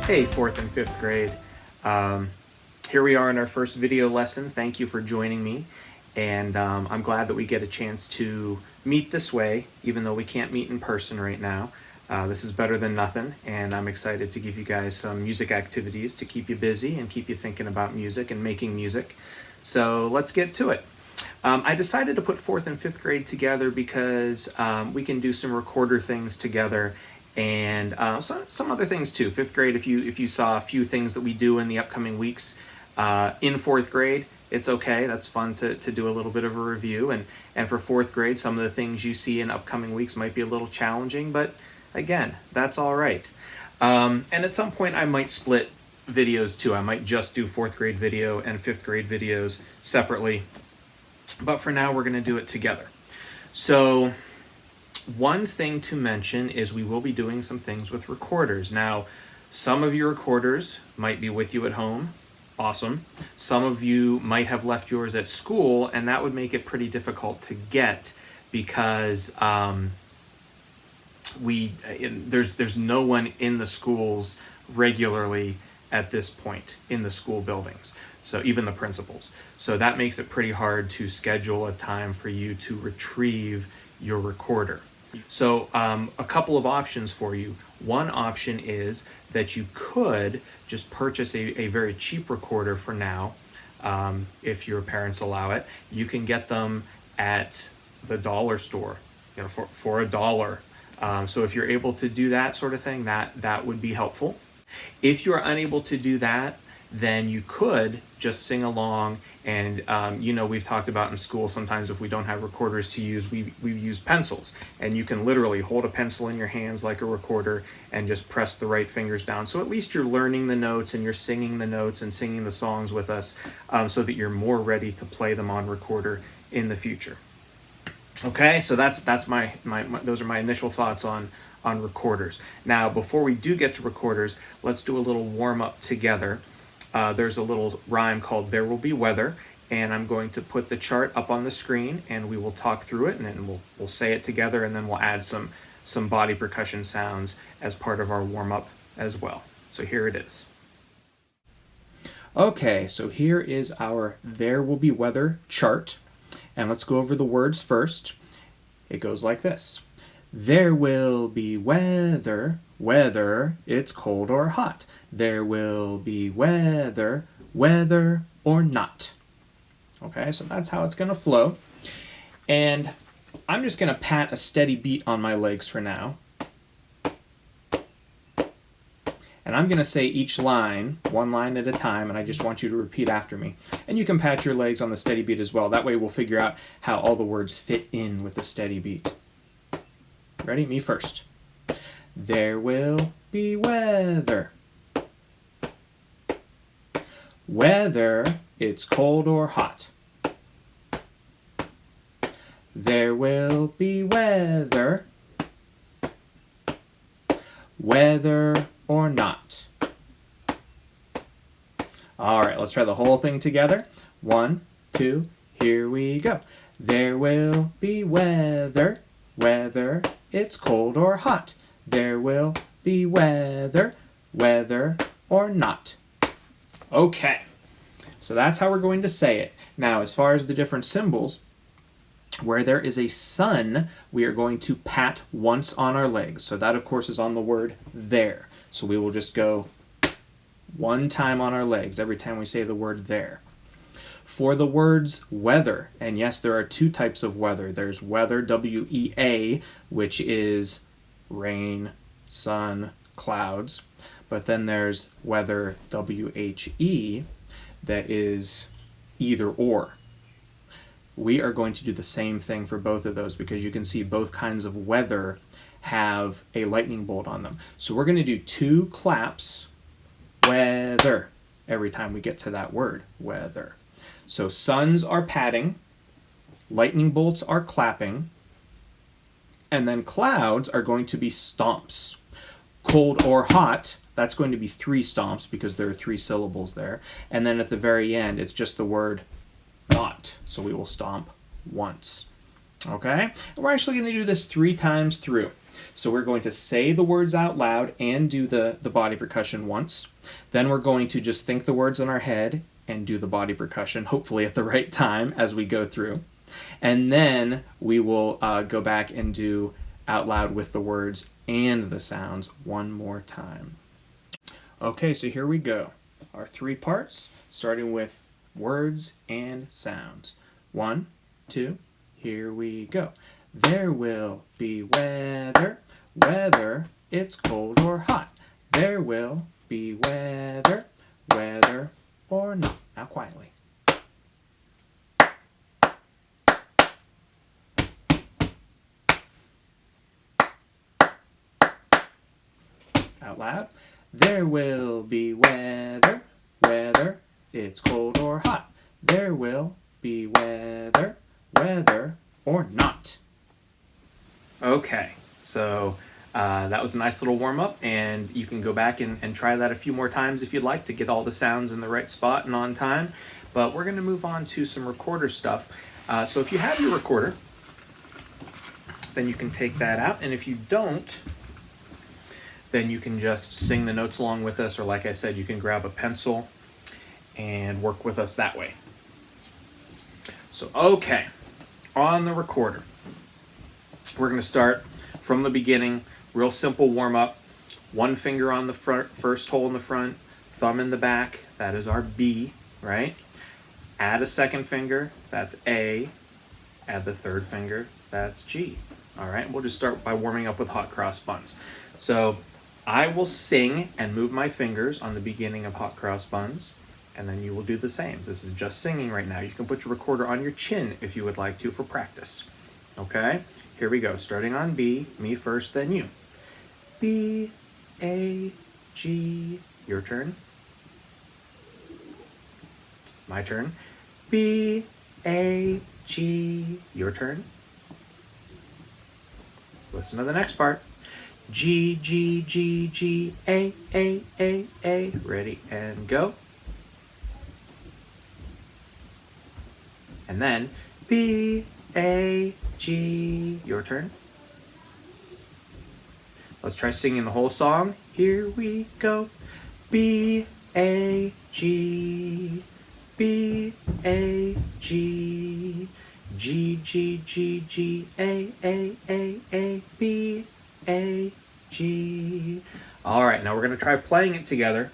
Hey, fourth and fifth grade. Here we are in our first video lesson. Thank you for joining me. And I'm glad that we get a chance to meet this way, even though we can't meet in person right now. This is better than nothing, and I'm excited to give you guys some music activities to keep you busy and keep you thinking about music and making music. So let's get to it. I decided to put fourth and fifth grade together because we can do some recorder things together and some other things too. Fifth grade, if you saw a few things that we do in the upcoming weeks in fourth grade, it's okay. That's fun to do a little bit of a review. And for fourth grade, some of the things you see in upcoming weeks might be a little challenging, but again, that's all right. And at some point, I might split videos too. I might just do fourth grade video and fifth grade videos separately. But for now, we're going to do it together. So one thing to mention is we will be doing some things with recorders. Now, some of your recorders might be with you at home. Awesome. Some of you might have left yours at school, and that would make it pretty difficult to get because there's no one in the schools regularly at this point in the school buildings. So even the principals. So that makes it pretty hard to schedule a time for you to retrieve your recorder. So a couple of options for you. One option is that you could just purchase a very cheap recorder for now, if your parents allow it. You can get them at the dollar store, for $1. So if you're able to do that sort of thing, that would be helpful. If you're unable to do that, then you could just sing along. And we've talked about in school, sometimes if we don't have recorders to use, we've used pencils. And you can literally hold a pencil in your hands like a recorder and just press the right fingers down. So at least you're learning the notes and you're singing the notes and singing the songs with us, so that you're more ready to play them on recorder in the future. Okay, so that's my those are my initial thoughts on recorders. Now, before we do get to recorders, let's do a little warm-up together. There's a little rhyme called There Will Be Weather, and I'm going to put the chart up on the screen and we will talk through it, and then we'll say it together, and then we'll add some body percussion sounds as part of our warm-up as well. So here it is. Okay, so here is our There Will Be Weather chart, and let's go over the words first. It goes like this. There will be weather, whether it's cold or hot. There will be weather, whether or not. Okay, so that's how it's going to flow. And I'm just going to pat a steady beat on my legs for now. And I'm going to say each line, one line at a time, and I just want you to repeat after me. And you can pat your legs on the steady beat as well. That way we'll figure out how all the words fit in with the steady beat. Ready? Me first. There will be weather. Whether it's cold or hot. There will be weather. Whether or not. All right, let's try the whole thing together. 1, 2, here we go. There will be weather, whether it's cold or hot. There will be weather, whether or not. Okay, so that's how we're going to say it. Now, as far as the different symbols, where there is a sun, we are going to pat once on our legs. So that, of course, is on the word there. So we will just go one time on our legs every time we say the word there. For the words weather, and yes, there are two types of weather. There's weather, W-E-A, which is rain, sun, clouds. But then there's weather, W-H-E, that is either or. We are going to do the same thing for both of those because you can see both kinds of weather have a lightning bolt on them. So we're going to do 2 claps, weather, every time we get to that word, weather. So suns are patting, lightning bolts are clapping, and then clouds are going to be stomps. Cold or hot, that's going to be 3 stomps because there are 3 syllables there. And then at the very end, it's just the word not. So we will stomp once. Okay? And we're actually going to do this 3 times through. So we're going to say the words out loud and do the body percussion once. Then we're going to just think the words in our head and do the body percussion, hopefully at the right time as we go through. And then we will go back and do out loud with the words and the sounds one more time. Okay, so here we go. Our 3 parts, starting with words and sounds. 1, 2, here we go. There will be weather, whether it's cold or hot. There will be weather, whether or not. Now quietly. Out loud. There will be weather, whether it's cold or hot. There will be weather, whether or not. Okay, so that was a nice little warm-up, and you can go back and try that a few more times if you'd like to get all the sounds in the right spot and on time. But we're going to move on to some recorder stuff. So if you have your recorder, then you can take that out, and if you don't, then you can just sing the notes along with us, or like I said, you can grab a pencil and work with us that way. So, okay, on the recorder, we're going to start from the beginning, real simple warm-up. 1 finger on the front, first hole in the front, thumb in the back, that is our B, right? Add a 2nd finger, that's A. Add the 3rd finger, that's G. All right, we'll just start by warming up with Hot Cross Buns. So I will sing and move my fingers on the beginning of Hot Cross Buns, and then you will do the same. This is just singing right now. You can put your recorder on your chin if you would like to for practice. Okay, here we go. Starting on B, me first, then you. B, A, G, your turn. My turn. B, A, G, your turn. Listen to the next part. G, G, G, G, A, A, A, A. Ready and go. And then B, A, G, your turn. Let's try singing the whole song. Here we go. B, A, G, B, A, G, G, G, G, G, A, A, A, A, B, A, G. All right, now we're going to try playing it together.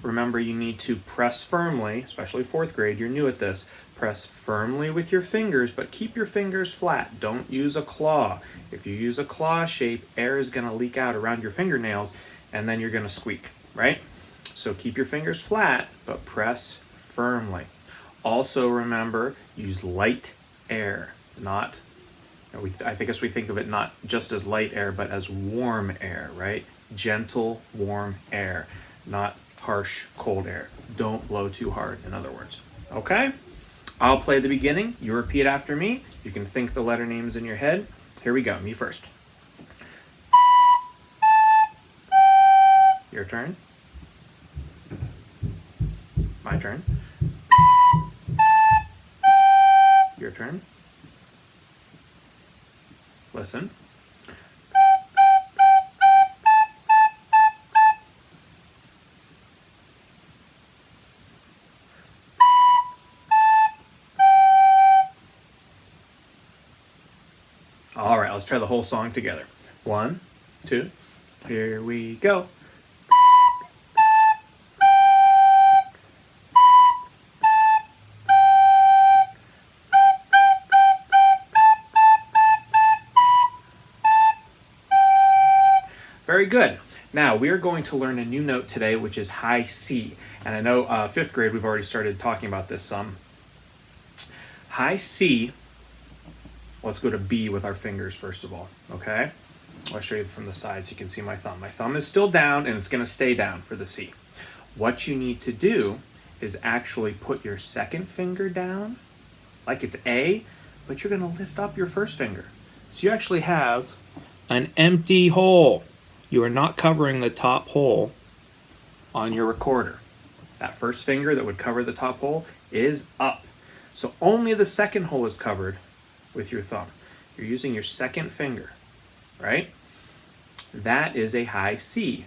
Remember, you need to press firmly, especially 4th grade, you're new at this. Press firmly with your fingers, but keep your fingers flat. Don't use a claw. If you use a claw shape, air is going to leak out around your fingernails, and then you're going to squeak, right? So keep your fingers flat, but press firmly. Also remember, use light air, not, I guess we think of it not just as light air, but as warm air, right? Gentle, warm air, not harsh, cold air. Don't blow too hard, in other words. Okay? I'll play the beginning. You repeat after me. You can think the letter names in your head. Here we go. Me first. Your turn. My turn. Your turn. Listen. All right, let's try the whole song together. 1, 2, here we go. Very good. Now, we are going to learn a new note today, which is high C. And I know 5th grade, we've already started talking about this some. High C, let's go to B with our fingers first of all, okay? I'll show you from the side so you can see my thumb. My thumb is still down, and it's going to stay down for the C. What you need to do is actually put your 2nd finger down, like it's A, but you're going to lift up your 1st finger. So you actually have an empty hole. You are not covering the top hole on your recorder. That 1st finger that would cover the top hole is up. So only the 2nd hole is covered with your thumb. You're using your second finger, right? That is a high C.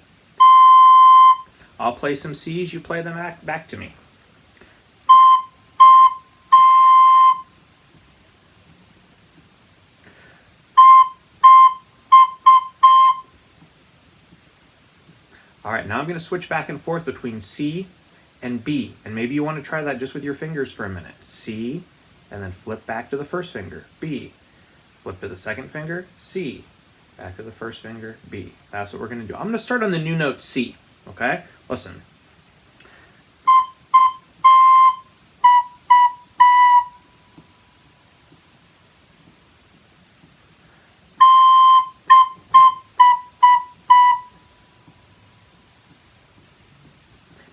I'll play some C's, you play them back to me. All right, now I'm going to switch back and forth between C and B, and maybe you want to try that just with your fingers for a minute. C, and then flip back to the first finger, B. Flip to the second finger, C. Back to the first finger, B. That's what we're going to do. I'm going to start on the new note C, okay? Listen.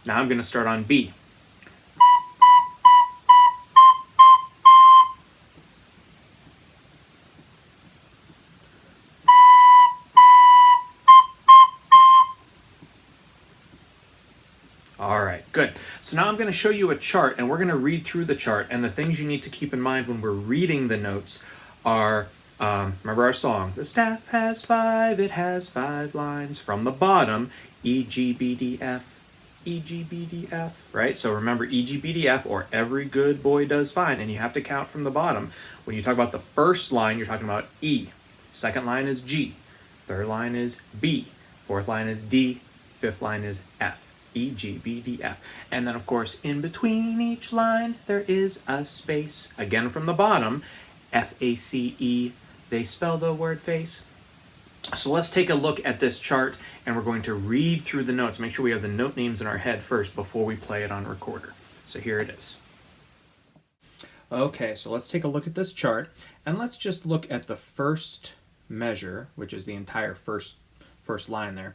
Now I'm going to start on B. All right, good. So now I'm going to show you a chart, and we're going to read through the chart, and the things you need to keep in mind when we're reading the notes are, remember our song, the staff has five, it has 5 lines from the bottom, E, G, B, D, F, E, G, B, D, F, right? So remember E, G, B, D, F, or every good boy does fine, and you have to count from the bottom. When you talk about the first line, you're talking about E. Second line is G. Third line is B. Fourth line is D. Fifth line is F. E, G, B, D, F. And then, of course, in between each line, there is a space. Again, from the bottom, F-A-C-E. They spell the word face. So let's take a look at this chart, and we're going to read through the notes. Make sure we have the note names in our head first before we play it on recorder. So here it is. Okay, so let's take a look at this chart, and let's just look at the first measure, which is the entire first line there.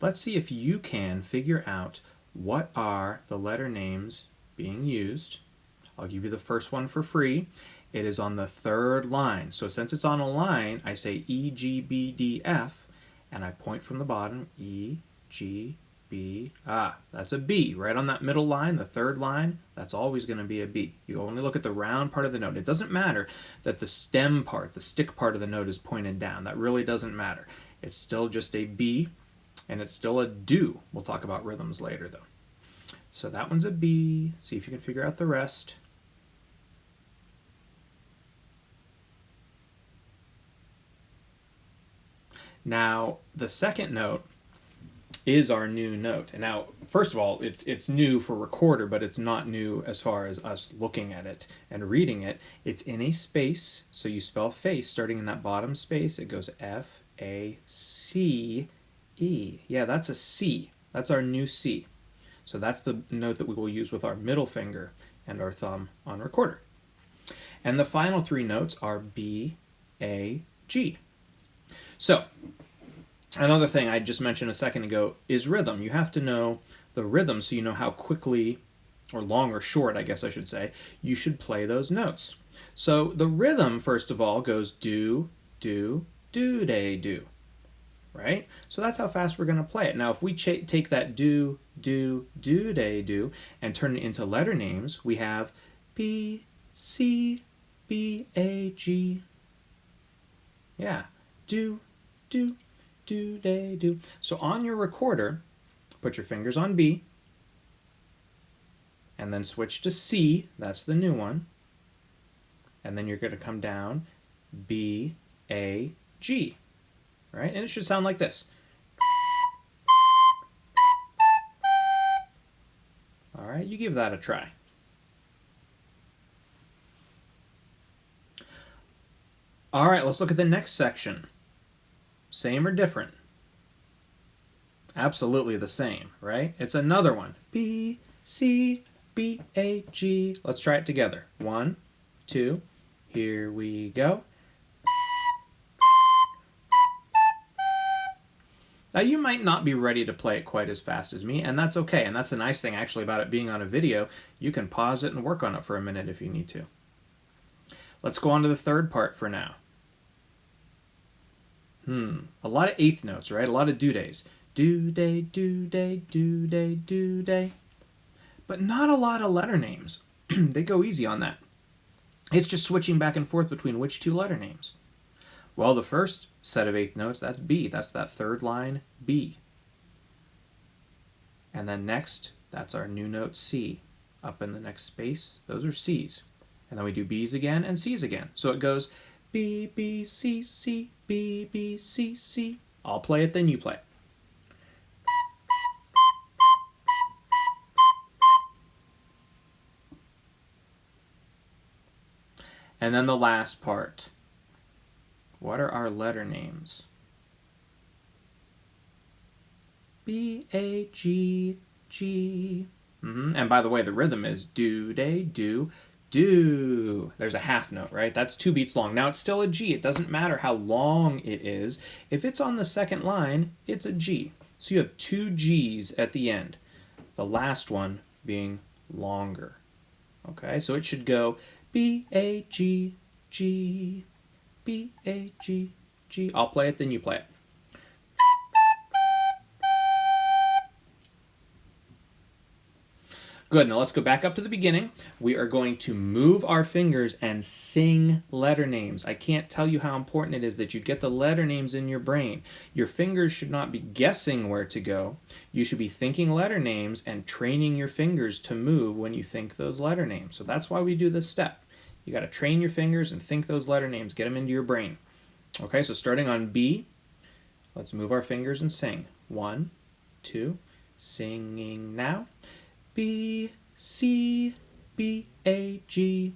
Let's see if you can figure out what are the letter names being used. I'll give you the first one for free. It is on the third line. So since it's on a line, I say E, G, B, D, F, and I point from the bottom, E, G, B, that's a B. Right on that middle line, the third line, that's always going to be a B. You only look at the round part of the note. It doesn't matter that the stem part, the stick part of the note is pointed down. That really doesn't matter. It's still just a B. And it's still a do. We'll talk about rhythms later, though. So that one's a B. See if you can figure out the rest. Now, the second note is our new note. And now, first of all, it's new for recorder, but it's not new as far as us looking at it and reading it. It's in a space, so you spell face. Starting in that bottom space, it goes F-A-C-E. Yeah, that's a C. That's our new C. So that's the note that we will use with our middle finger and our thumb on recorder. And the final 3 notes are B, A, G. So, another thing I just mentioned a second ago is rhythm. You have to know the rhythm so you know how quickly, or long or short, I guess I should say, you should play those notes. So the rhythm, first of all, goes do, do, do, day, do. Right? So that's how fast we're going to play it. Now, if we take that do, do, do, day, do, and turn it into letter names, we have B, C, B, A, G. Yeah. Do, do, do, day, do. So on your recorder, put your fingers on B, and then switch to C. That's the new one. And then you're going to come down B, A, G. Right? And it should sound like this. All right, you give that a try. All right, let's look at the next section. Same or different? Absolutely the same, right? It's another one. B, C, B, A, G. Let's try it together. 1, 2, here we go. Now, you might not be ready to play it quite as fast as me, and that's okay. And that's the nice thing, actually, about it being on a video. You can pause it and work on it for a minute if you need to. Let's go on to the third part for now. A lot of eighth notes, right? A lot of do days. Do day, do day, do day, do day. But not a lot of letter names. They go easy on that. It's just switching back and forth between which two letter names. Well, the first set of eighth notes, that's B. That's that third line, B. And then next, that's our new note C. Up in the next space, those are C's. And then we do B's again and C's again. So it goes B, B, C, C, B, B, C, C. I'll play it, then you play it. And then the last part. What are our letter names? B, A, G, G. And by the way, the rhythm is do, day, do, do. There's a half note, right? That's 2 beats long. Now it's still a G. It doesn't matter how long it is. If it's on the second line, it's a G. So you have 2 G's at the end. The last one being longer. Okay, so it should go B, A, G, G, B, A, G, G. I'll play it, then you play it. Good, now let's go back up to the beginning. We are going to move our fingers and sing letter names. I can't tell you how important it is that you get the letter names in your brain. Your fingers should not be guessing where to go. You should be thinking letter names and training your fingers to move when you think those letter names. So that's why we do this step. You got to train your fingers and think those letter names. Get them into your brain. Okay, so starting on B, let's move our fingers and sing. 1, 2, singing now. B, C, B, A, G,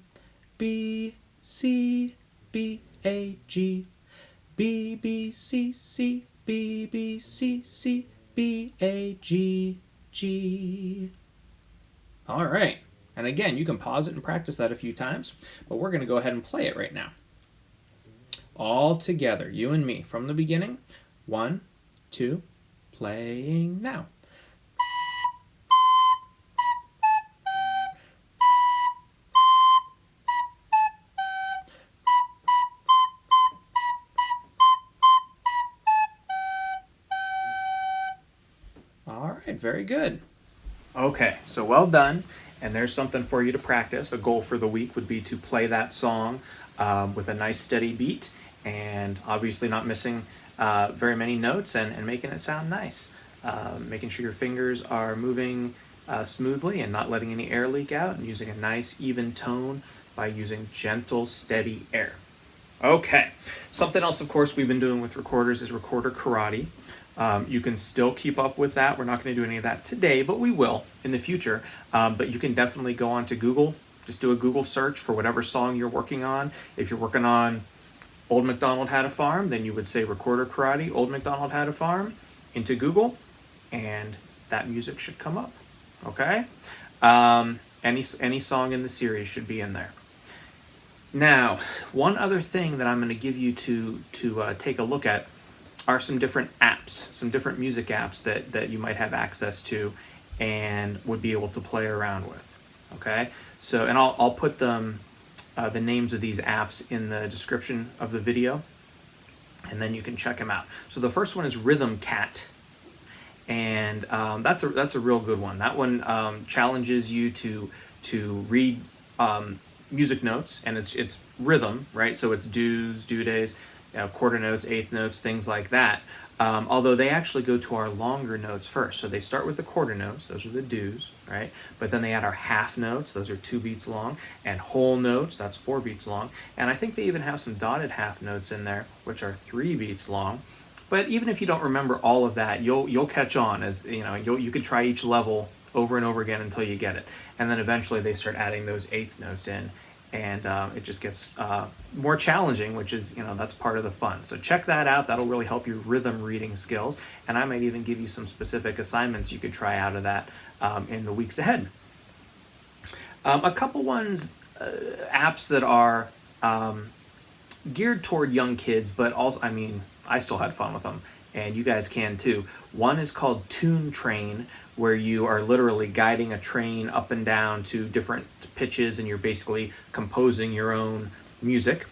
B, C, B, A, G, B, B, C, C, B, B, C, C, B, A, G, G. All right. And again, you can pause it and practice that a few times, but we're going to go ahead and play it right now. All together, you and me, from the beginning. 1, 2, playing now. All right, very good. Okay, so well done. And there's something for you to practice. A goal for the week would be to play that song with a nice steady beat and obviously not missing very many notes and making it sound nice. Making sure your fingers are moving smoothly and not letting any air leak out, and using a nice even tone by using gentle, steady air. Okay, something else, of course, we've been doing with recorders is recorder karate. You can still keep up with that. We're not going to do any of that today, but we will in the future. But you can definitely go on to Google. Just do a Google search for whatever song you're working on. If you're working on Old MacDonald Had a Farm, then you would say recorder karate, Old MacDonald Had a Farm, into Google, and that music should come up. Okay? Any song in the series should be in there. Now, one other thing that I'm going to give you to take a look at are some different apps, some different music apps that you might have access to and would be able to play around with. Okay, so and I'll put them the names of these apps in the description of the video, and then you can check them out. So the first one is Rhythm Cat, and that's a real good one. That one challenges you to read music notes, and it's rhythm, right? So it's do's, do days, quarter notes, eighth notes, things like that. Although they actually go to our longer notes first. So they start with the quarter notes, those are the do's, right? But then they add our half notes, those are 2 beats long, and whole notes, that's 4 beats long. And I think they even have some dotted half notes in there, which are 3 beats long. But even if you don't remember all of that, you'll catch on, as you could try each level over and over again until you get it. And then eventually they start adding those eighth notes in. And it just gets more challenging, which is, that's part of the fun. So check that out. That'll really help your rhythm reading skills. And I might even give you some specific assignments you could try out of that in the weeks ahead. A couple ones, apps that are geared toward young kids, but also, I still had fun with them, and you guys can too. One is called Toon Train, where you are literally guiding a train up and down to different pitches, and you're basically composing your own music.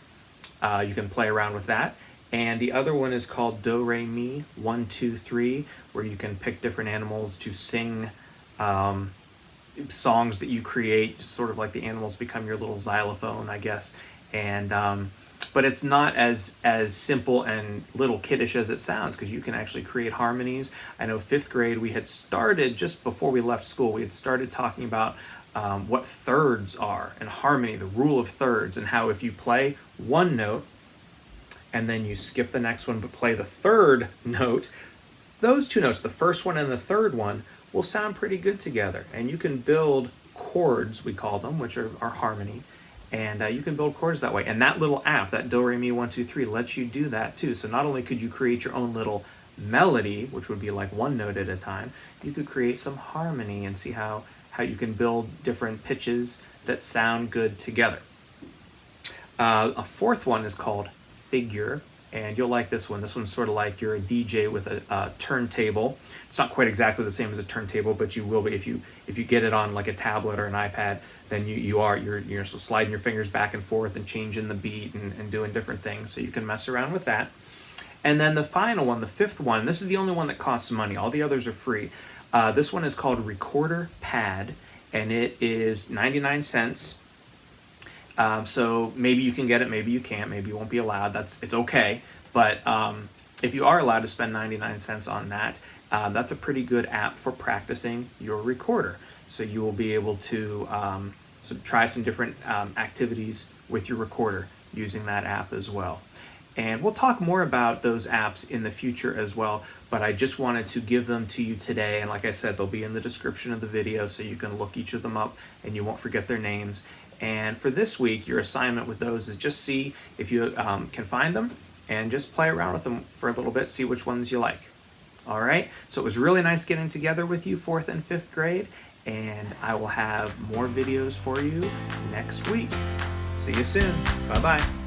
You can play around with that. And the other one is called Do Re Mi 1 2 3, where you can pick different animals to sing songs that you create, sort of like the animals become your little xylophone, I guess. And but it's not as simple and little kiddish as it sounds, because you can actually create harmonies. I know 5th grade we had started, just before we left school, we had started talking about what thirds are and harmony, the rule of thirds, and how if you play one note and then you skip the next one but play the third note, those two notes, the first one and the third one, will sound pretty good together. And you can build chords, we call them, which are harmony. And you can build chords that way. And that little app, that Do Re Mi 1 2 3, lets you do that too. So not only could you create your own little melody, which would be like one note at a time, you could create some harmony and see how you can build different pitches that sound good together. A 4th one is called Figure, and you'll like this one. This one's sort of like you're a DJ with a turntable. It's not quite exactly the same as a turntable, but you will be if you get it on like a tablet or an iPad. Then you're so sliding your fingers back and forth and changing the beat and doing different things. So you can mess around with that. And then the final one, the 5th one, this is the only one that costs money. All the others are free. This one is called Recorder Pad, and it is 99 cents. So maybe you can get it, maybe you can't, maybe you won't be allowed. It's okay. But if you are allowed to spend 99 cents on that, that's a pretty good app for practicing your recorder. So you will be able to try some different activities with your recorder using that app as well. And we'll talk more about those apps in the future as well, but I just wanted to give them to you today. And like I said, they'll be in the description of the video, so you can look each of them up and you won't forget their names. And for this week, your assignment with those is just see if you can find them and just play around with them for a little bit, see which ones you like. All right, so it was really nice getting together with you, 4th and 5th grade, and I will have more videos for you next week. See you soon. Bye-bye.